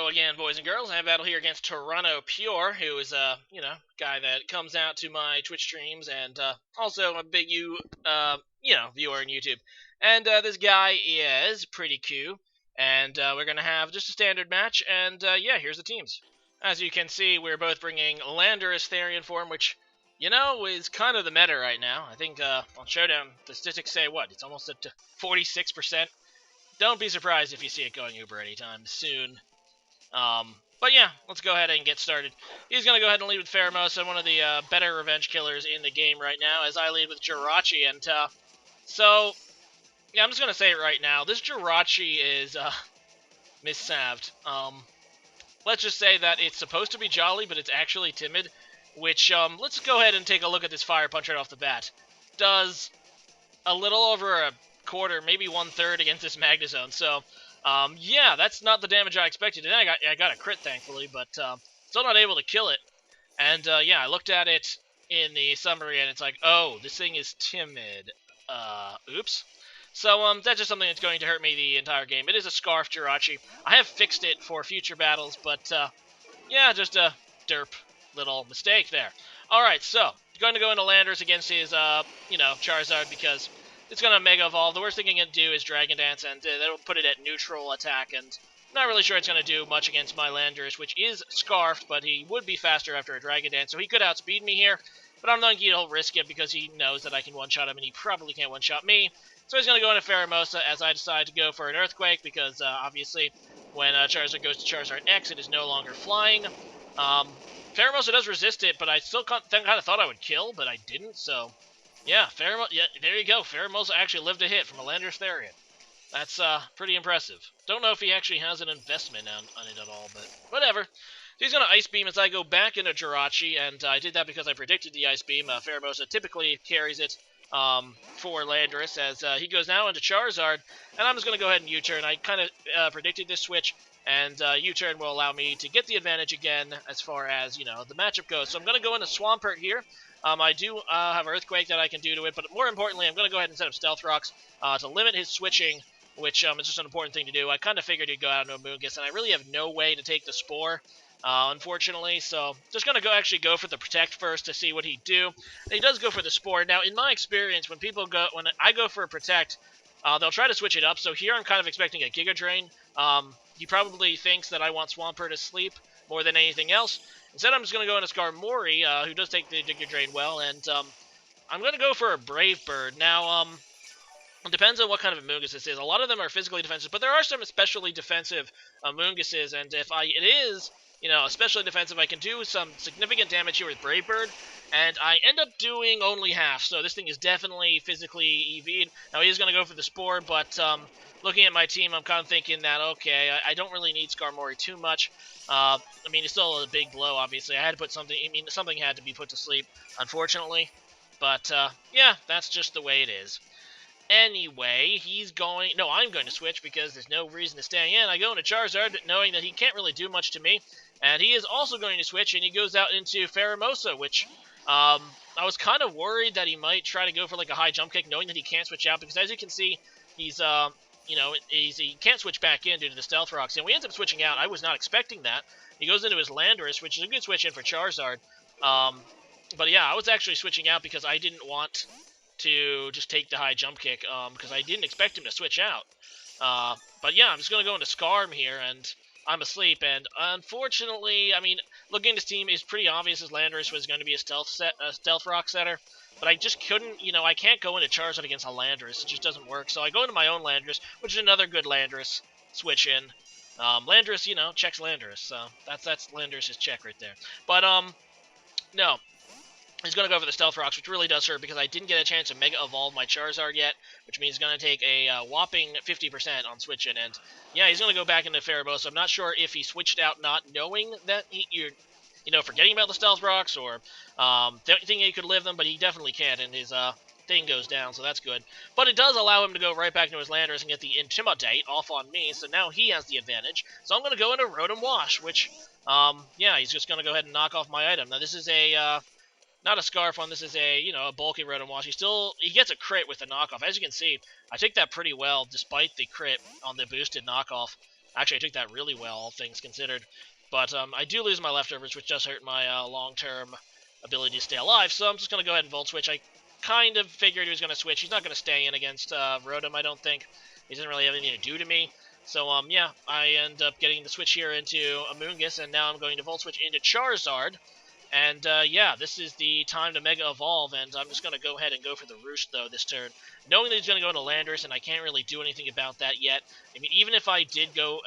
Hello again, boys and girls. I have a battle here against Toronto Pure, who is a, guy that comes out to my Twitch streams and also a big viewer on YouTube. And this guy is pretty cool, and we're going to have just a standard match, and here's the teams. As you can see, we're both bringing Landorus Therian form, which, is kind of the meta right now. I think on Showdown, the statistics say, it's almost up to 46%. Don't be surprised if you see it going Uber anytime soon. But yeah, let's go ahead and get started. He's going to go ahead and lead with Pheromosa, one of the better revenge killers in the game right now, as I lead with Jirachi. And I'm just going to say it right now. This Jirachi is missalved. Let's just say that it's supposed to be jolly, but it's actually timid, which, let's go ahead and take a look at this Fire Punch right off the bat. Does a little over a quarter, maybe 1/3 against this Magnezone, so... that's not the damage I expected. And I got a crit, thankfully, but still not able to kill it. And I looked at it in the summary, and it's like, oh, this thing is timid. Oops. So that's just something that's going to hurt me the entire game. It is a Scarf Jirachi. I have fixed it for future battles, but just a derp little mistake there. All right, so going to go into Landorus against his Charizard because it's going to Mega Evolve. The worst thing it can do is Dragon Dance, and that'll put it at neutral attack, and I'm not really sure it's going to do much against my Landorus, which is Scarfed, but he would be faster after a Dragon Dance, so he could outspeed me here, but I'm not going to risk it because he knows that I can one-shot him, and he probably can't one-shot me. So he's going to go into Pheromosa as I decide to go for an Earthquake, because obviously when Charizard goes to Charizard X, it is no longer flying. Pheromosa does resist it, but I still kind of thought I would kill, but I didn't, so... Yeah, there you go. Pheromosa actually lived a hit from a Landorus Therian. That's pretty impressive. Don't know if he actually has an investment on it at all, but whatever. So he's going to Ice Beam as I go back into Jirachi, and I did that because I predicted the Ice Beam. Pheromosa typically carries it for Landorus as he goes now into Charizard, and I'm just going to go ahead and U-turn. I kind of predicted this switch, and U-turn will allow me to get the advantage again as far as, the matchup goes. So I'm going to go into Swampert here. I do have Earthquake that I can do to it, but more importantly, I'm going to go ahead and set up Stealth Rocks to limit his switching, which is just an important thing to do. I kind of figured he'd go out into a Moongus, and I really have no way to take the Spore, unfortunately, so just going to actually go for the Protect first to see what he'd do. And he does go for the Spore. Now, in my experience, when I go for a Protect, they'll try to switch it up, so here I'm kind of expecting a Giga Drain. He probably thinks that I want Swampert to sleep more than anything else. Instead, I'm just going to go into Skarmory, who does take the Giga Drain well, and I'm going to go for a Brave Bird. Now, it depends on what kind of a Moongus this is. A lot of them are physically defensive, but there are some especially defensive Moonguses, and if it is, especially defensive, I can do some significant damage here with Brave Bird, and I end up doing only half, so this thing is definitely physically EV'd. Now, he is going to go for the Spore, but looking at my team, I'm kind of thinking that, okay, I don't really need Skarmory too much. It's still a big blow, obviously. I had to put something, something had to be put to sleep, unfortunately. But, that's just the way it is. Anyway, I'm going to switch because there's no reason to stay in. I go into Charizard, knowing that he can't really do much to me. And he is also going to switch, and he goes out into Pheromosa, which, I was kind of worried that he might try to go for, a high jump kick, knowing that he can't switch out, because as you can see, he's, he can't switch back in due to the Stealth Rocks, and we end up switching out. I was not expecting that. He goes into his Landorus, which is a good switch in for Charizard. But yeah, I was actually switching out because I didn't want to just take the high jump kick, because I didn't expect him to switch out. But yeah, I'm just going to go into Skarm here, and I'm asleep, and unfortunately, looking at this team, is pretty obvious as Landorus was going to be a Stealth Rock setter. But I just couldn't, I can't go into Charizard against a Landorus. It just doesn't work. So I go into my own Landorus, which is another good Landorus switch in. Landorus, checks Landorus. So that's Landorus' check right there. But, no. He's going to go for the Stealth Rocks, which really does hurt because I didn't get a chance to Mega Evolve my Charizard yet, which means he's going to take a whopping 50% on switching. And, yeah, he's going to go back into Pheromosa. I'm not sure if he switched out not knowing that you're forgetting about the Stealth Rocks or thinking he could live them, but he definitely can't, and his thing goes down, so that's good. But it does allow him to go right back into his Landorus and get the Intimidate off on me, so now he has the advantage. So I'm going to go into Rotom Wash, which, he's just going to go ahead and knock off my item. Now, this is a, not a Scarf one, this is a, a bulky Rotom Wash. He gets a crit with the knockoff. As you can see, I take that pretty well, despite the crit on the boosted knockoff. Actually, I took that really well, all things considered. But I do lose my leftovers, which does hurt my long-term ability to stay alive, so I'm just going to go ahead and Volt Switch. I kind of figured he was going to switch. He's not going to stay in against Rotom, I don't think. He doesn't really have anything to do to me. So, yeah, I end up getting the switch here into Amoonguss, and now I'm going to Volt Switch into Charizard. And, yeah, this is the time to Mega Evolve, and I'm just going to go ahead and go for the Roost, though, this turn. Knowing that he's going to go into Landorus, and I can't really do anything about that yet. I mean, even if I did go,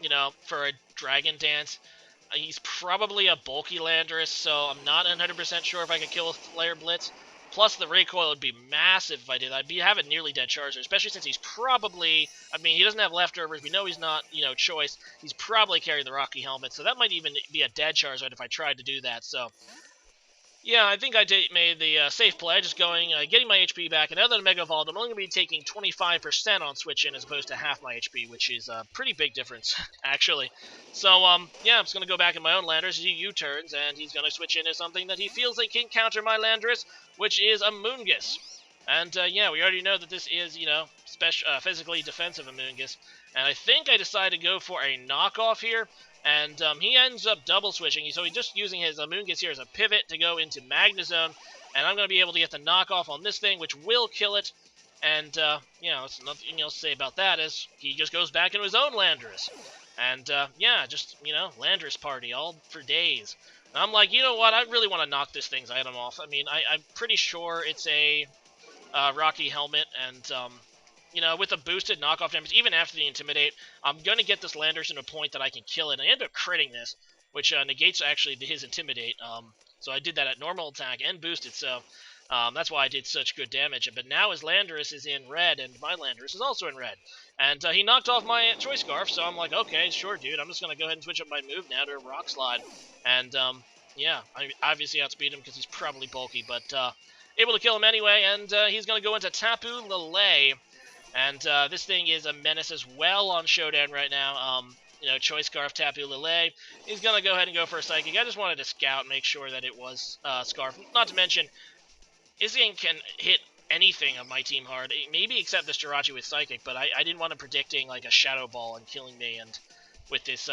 you know, for a Dragon Dance, he's probably a bulky Landorus, so I'm not 100% sure if I could kill with Flare Blitz. Plus, the recoil would be massive if I did. I'd have a nearly dead Charizard, especially since he's probably... I mean, he doesn't have leftovers. We know he's not, you know, choice. He's probably carrying the Rocky Helmet, so that might even be a dead Charizard if I tried to do that. So, yeah, I think I made the safe play, just going, getting my HP back. And now that I'm Mega Evolved, I'm only going to be taking 25% on Switch in as opposed to half my HP, which is a pretty big difference, actually. So, yeah, I'm just going to go back in my own Landorus. He U-turns, and he's going to switch into something that he feels like can counter my Landorus, which is Amoonguss. And, yeah, we already know that this is, you know, physically defensive Amoonguss. And I think I decided to go for a knockoff here. And he ends up double switching, so he's just using his Amoonguss here as a pivot to go into Magnezone, and I'm going to be able to get the knockoff on this thing, which will kill it. And, you know, it's nothing else to say about that, as he just goes back into his own Landorus. And, yeah, just, you know, Landorus party all for days. And I'm like, you know what, I really want to knock this thing's item off. I mean, I'm pretty sure it's a Rocky Helmet, and, you know, with a boosted knockoff damage, even after the Intimidate, I'm going to get this Landorus into a point that I can kill it. I end up critting this, which negates actually his Intimidate. So I did that at normal attack and boosted, so that's why I did such good damage. But now his Landorus is in red, and my Landorus is also in red. And he knocked off my Choice Scarf, so I'm like, okay, sure, dude. I'm just going to go ahead and switch up my move now to a Rock Slide. And, yeah, I obviously outspeed him because he's probably bulky, but able to kill him anyway, and he's going to go into Tapu Lele. And this thing is a menace as well on Showdown right now. You know, Choice Scarf, Tapu Lele. He's going to go ahead and go for a Psychic. I just wanted to scout and make sure that it was Scarf. Not to mention, this thing can hit anything of my team hard. Maybe except this Jirachi with Psychic, but I didn't want him predicting like a Shadow Ball and killing me and with this,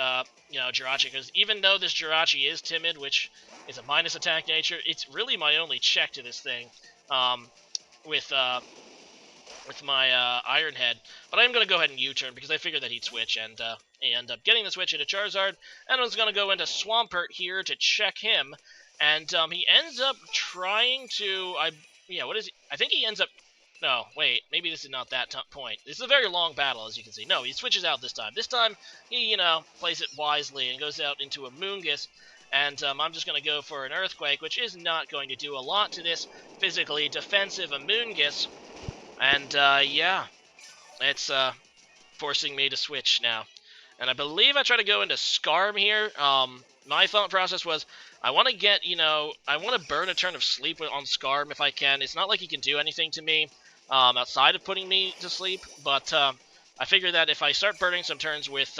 you know, Jirachi. Because even though this Jirachi is timid, which is a minus attack nature, it's really my only check to this thing. With my Iron Head, but I'm going to go ahead and U-turn because I figured that he'd switch, and he ended up getting the switch into Charizard, and I was going to go into Swampert here to check him, and he ends up trying to, what is he? I think he ends up, no, wait, maybe this is not that point. This is a very long battle, as you can see. No, he switches out this time. This time, he, you know, plays it wisely and goes out into Amoonguss, and I'm just going to go for an Earthquake, which is not going to do a lot to this physically defensive Amoonguss. And, yeah, it's, forcing me to switch now. And I believe I try to go into Scarm here. My thought process was, I want to get, you know, I want to burn a turn of sleep on Scarm if I can. It's not like he can do anything to me, outside of putting me to sleep, but, I figure that if I start burning some turns with,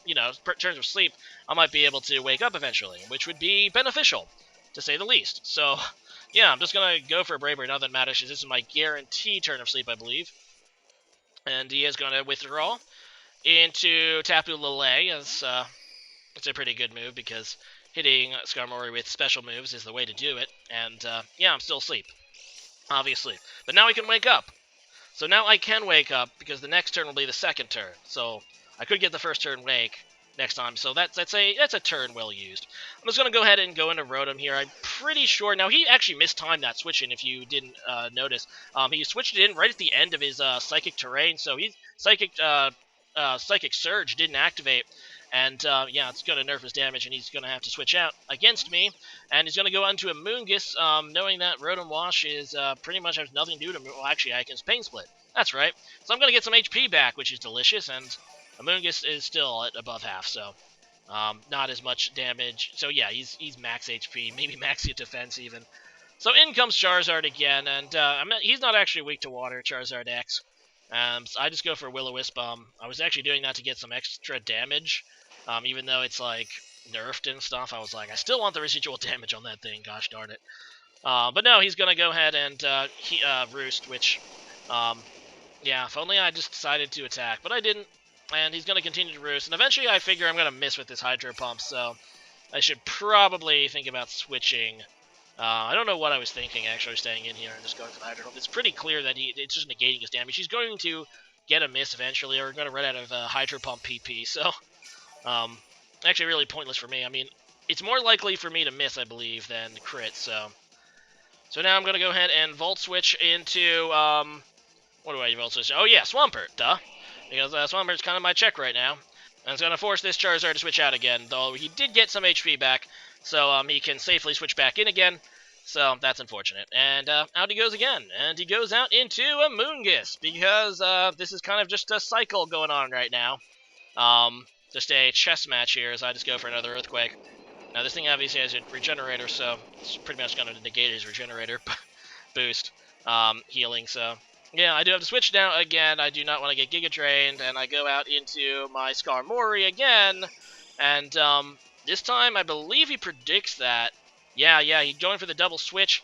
you know, turns of sleep, I might be able to wake up eventually, which would be beneficial, to say the least. So, yeah, I'm just going to go for a Bravery, now that matters, because this is my guaranteed turn of sleep, I believe. And he is going to withdraw into Tapu Lele, as it's a pretty good move, because hitting Skarmory with special moves is the way to do it. And, yeah, I'm still asleep, obviously. But now I can wake up. So now I can wake up, because the next turn will be the second turn. So I could get the first turn wake next time, so that's a turn well used. I'm just going to go ahead and go into Rotom here. I'm pretty sure... Now, he actually mistimed that switch in, if you didn't notice. He switched it in right at the end of his Psychic Terrain, so he's Psychic Surge didn't activate. And, yeah, it's going to nerf his damage, and he's going to have to switch out against me. And he's going to go on to Amoonguss, knowing that Rotom Wash is pretty much has nothing to do to me. Well, actually, I can Pain Split. That's right. So I'm going to get some HP back, which is delicious, and Amoonguss is still at above half, so not as much damage. So, yeah, he's max HP, maybe max defense even. So in comes Charizard again, and he's not actually weak to water, Charizard X. So I just go for Will-O-Wisp. I was actually doing that to get some extra damage. Even though it's, like, nerfed and stuff, I was like, I still want the residual damage on that thing, gosh darn it. But no, he's going to go ahead and Roost, which, yeah, if only I just decided to attack. But I didn't. and he's going to continue to roost. And eventually I figure I'm going to miss with this Hydro Pump, so I should probably think about switching. I don't know what I was thinking, actually, staying in here and just going for the Hydro Pump. It's pretty clear that it's just negating his damage. He's going to get a miss eventually, or going to run out of Hydro Pump PP, so actually really pointless for me. I mean, it's more likely for me to miss, I believe, than crit, so now I'm going to go ahead and Volt Switch into, what do I Volt Switch? Oh yeah, Swampert, duh. Because Swampert's kind of my check right now. And it's going to force this Charizard to switch out again, though he did get some HP back, so he can safely switch back in again. So that's unfortunate. And out he goes again. And he goes out into a Moongus, because this is kind of just a cycle going on right now. Just a chess match here as I just go for another Earthquake. Now this thing obviously has a Regenerator, so it's pretty much going to negate his Regenerator boost, healing, so... Yeah, I do have to switch now again. I do not want to get Giga Drained, and I go out into my Skarmory again. And this time, I believe he predicts that. Yeah, he's going for the double switch,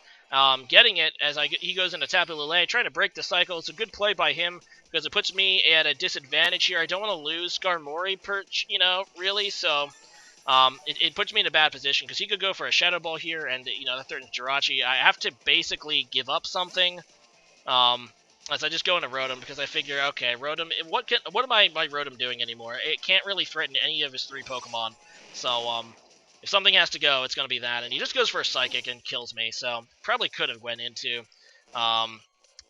getting it as he goes into Tapu Lele, trying to break the cycle. It's a good play by him because it puts me at a disadvantage here. I don't want to lose Skarmory, really. So it puts me in a bad position because he could go for a Shadow Ball here, and that threatens Jirachi. I have to basically give up something. As I just go into Rotom, because I figure, okay, Rotom, what am my Rotom doing anymore? It can't really threaten any of his 3 Pokemon, so, if something has to go, it's going to be that, and he just goes for a Psychic and kills me, so probably could have went into,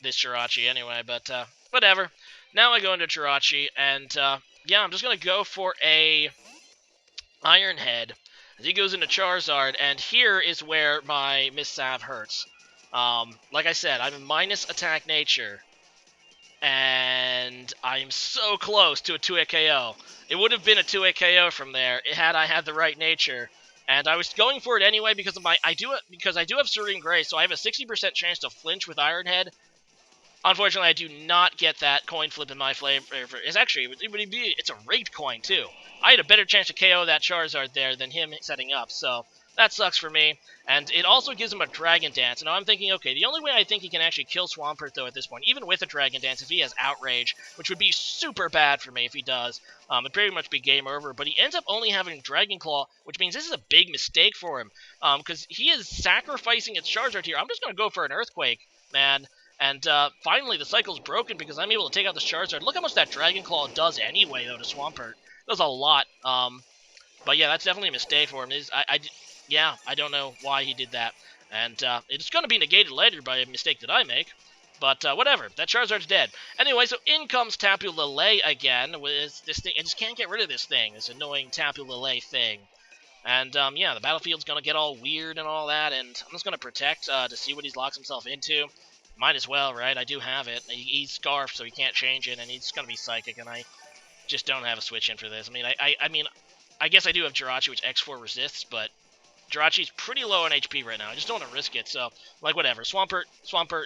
this Jirachi anyway, but, whatever. Now I go into Jirachi, and, yeah, I'm just going to go for a Iron Head, as he goes into Charizard, and here is where my Miss Sav hurts. Like I said, I'm a minus attack nature, and I'm so close to a 2-hit KO. It would have been a 2-hit KO from there had I had the right nature, and I was going for it anyway because of I do have Serene Grace, so I have a 60% chance to flinch with Iron Head. Unfortunately, I do not get that coin flip in my flavor. It's a rigged coin too. I had a better chance to KO that Charizard there than him setting up, so that sucks for me. And it also gives him a Dragon Dance. And now I'm thinking, okay, the only way I think he can actually kill Swampert, though, at this point, even with a Dragon Dance, if he has Outrage, which would be super bad for me if he does, it'd pretty much be game over. But he ends up only having Dragon Claw, which means this is a big mistake for him, because he is sacrificing its Charizard here. I'm just going to go for an Earthquake, man. And finally, the cycle's broken because I'm able to take out this Charizard. Look how much that Dragon Claw does anyway, though, to Swampert. It does a lot. But yeah, that's definitely a mistake for him. Yeah, I don't know why he did that. And it's going to be negated later by a mistake that I make. But whatever, that Charizard's dead. Anyway, so in comes Tapu Lele again with this thing. I just can't get rid of this thing, this annoying Tapu Lele thing. And yeah, the battlefield's going to get all weird and all that, and I'm just going to protect to see what he locks himself into. Might as well, right? I do have it. He's Scarf, so he can't change it, and he's going to be Psychic, and I just don't have a switch in for this. I mean, I guess I do have Jirachi, which X4 resists, but Jirachi's pretty low on HP right now. I just don't want to risk it, so, like, whatever. Swampert,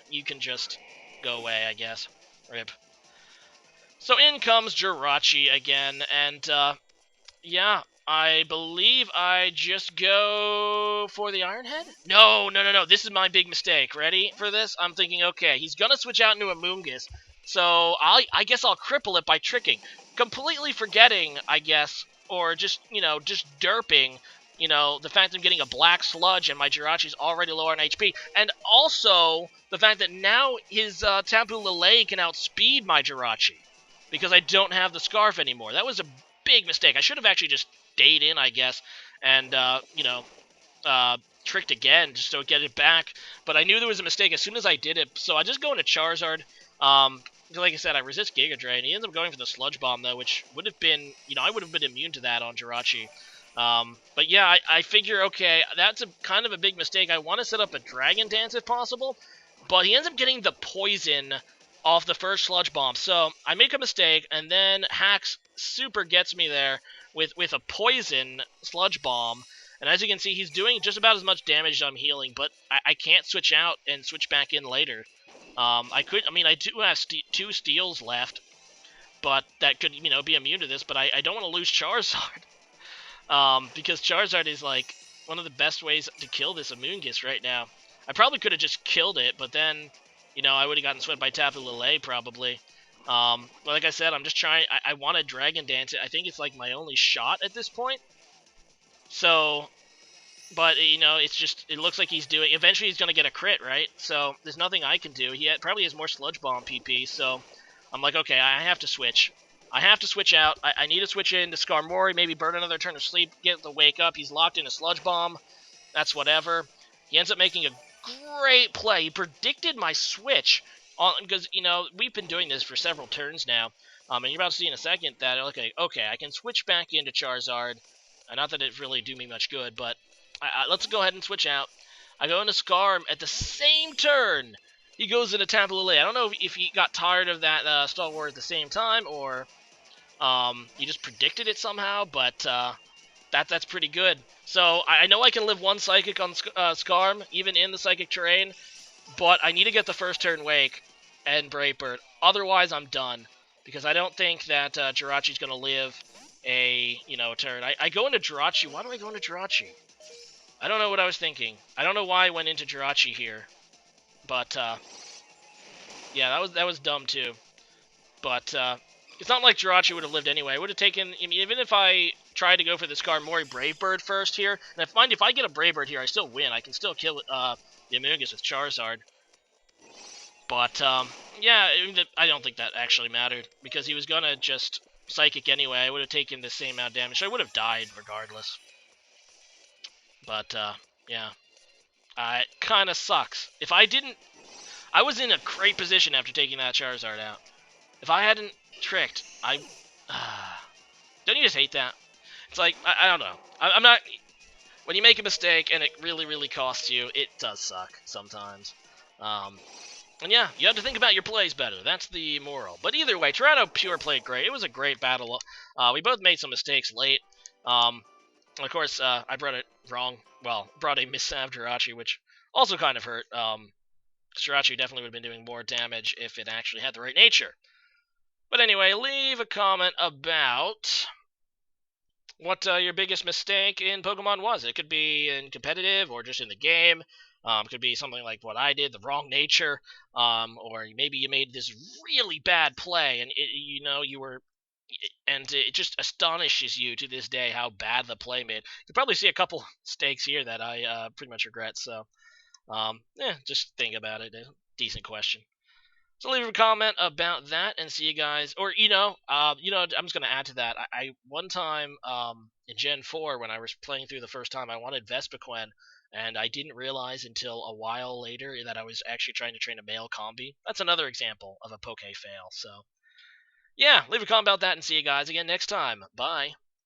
you can just go away, I guess. Rip. So in comes Jirachi again, and, yeah, I believe I just go for the Iron Head? No. This is my big mistake. Ready for this? I'm thinking, okay, he's going to switch out into a Moongus, so I guess I'll cripple it by tricking. Completely forgetting, I guess, or just, just derping, the fact that I'm getting a Black Sludge and my Jirachi's already low on HP, and also the fact that now his Tapu Lele can outspeed my Jirachi, because I don't have the Scarf anymore. That was a big mistake. I should have actually just stayed in, I guess, and, tricked again just to get it back, but I knew there was a mistake as soon as I did it, so I just go into Charizard. Like I said, I resist Giga Drain. He ends up going for the Sludge Bomb, though, which would have been, I would have been immune to that on Jirachi. But yeah, I figure, okay, that's kind of a big mistake. I want to set up a Dragon Dance if possible, but he ends up getting the Poison off the first Sludge Bomb. So I make a mistake, and then Hacks super gets me there with a Poison Sludge Bomb. And as you can see, he's doing just about as much damage as I'm healing, but I can't switch out and switch back in later. I do have 2 Steels left, but that could, be immune to this, but I don't want to lose Charizard. Because Charizard is, like, one of the best ways to kill this Amoonguss right now. I probably could have just killed it, but then, I would have gotten swept by Tapu Lele, probably. Like I said, I'm just trying. I want to Dragon Dance it. I think it's like my only shot at this point. So, but it's just it looks like he's doing. Eventually, he's gonna get a crit, right? So there's nothing I can do. He probably has more Sludge Bomb PP. So I'm like, okay, I have to switch. I have to switch out. I need to switch into Skarmory. Maybe burn another turn of sleep. Get the wake up. He's locked in a Sludge Bomb. That's whatever. He ends up making a great play. He predicted my switch because we've been doing this for several turns now. And you're about to see in a second that okay, I can switch back into Charizard. Not that it really do me much good, but let's go ahead and switch out. I go into Scar at the same turn. He goes into Tapu Lele. I don't know if he got tired of that Stalwart at the same time or he just predicted it somehow, but that's pretty good. So I know I can live one Psychic on Skarm, even in the Psychic terrain, but I need to get the first turn Wake and Brave Bird. Otherwise, I'm done, because I don't think that Jirachi's going to live a turn. I go into Jirachi. Why do I go into Jirachi? I don't know what I was thinking. I don't know why I went into Jirachi here, but yeah, that was dumb too. But it's not like Jirachi would have lived anyway. I would have taken, I mean, even if I tried to go for the Skarmory Brave Bird first here, and if I get a Brave Bird here, I still win. I can still kill the Amoonguss with Charizard. But yeah, I don't think that actually mattered, because he was gonna just Psychic anyway. I would have taken the same amount of damage, so I would have died regardless. But yeah, it kind of sucks. If I didn't, I was in a great position after taking that Charizard out. If I hadn't tricked, don't you just hate that? It's like, I don't know. I'm not... When you make a mistake and it really, really costs you, it does suck sometimes. And yeah, you have to think about your plays better. That's the moral. But either way, Toronto Pure played great. It was a great battle. We both made some mistakes late. Of course, I brought it wrong. Well, brought a missav Jirachi, which also kind of hurt. Jirachi definitely would have been doing more damage if it actually had the right nature. But anyway, leave a comment about what your biggest mistake in Pokemon was. It could be in competitive or just in the game. It could be something like what I did, the wrong nature, or maybe you made this really bad play and you were, and it just astonishes you to this day how bad the play made. You probably see a couple mistakes here that I pretty much regret. So, just think about it. Decent question. So leave a comment about that and see you guys. Or I'm just gonna add to that. I one time in Gen 4 when I was playing through the first time, I wanted Vespiquen, and I didn't realize until a while later that I was actually trying to train a male combi. That's another example of a poke fail. So yeah, leave a comment about that and see you guys again next time. Bye.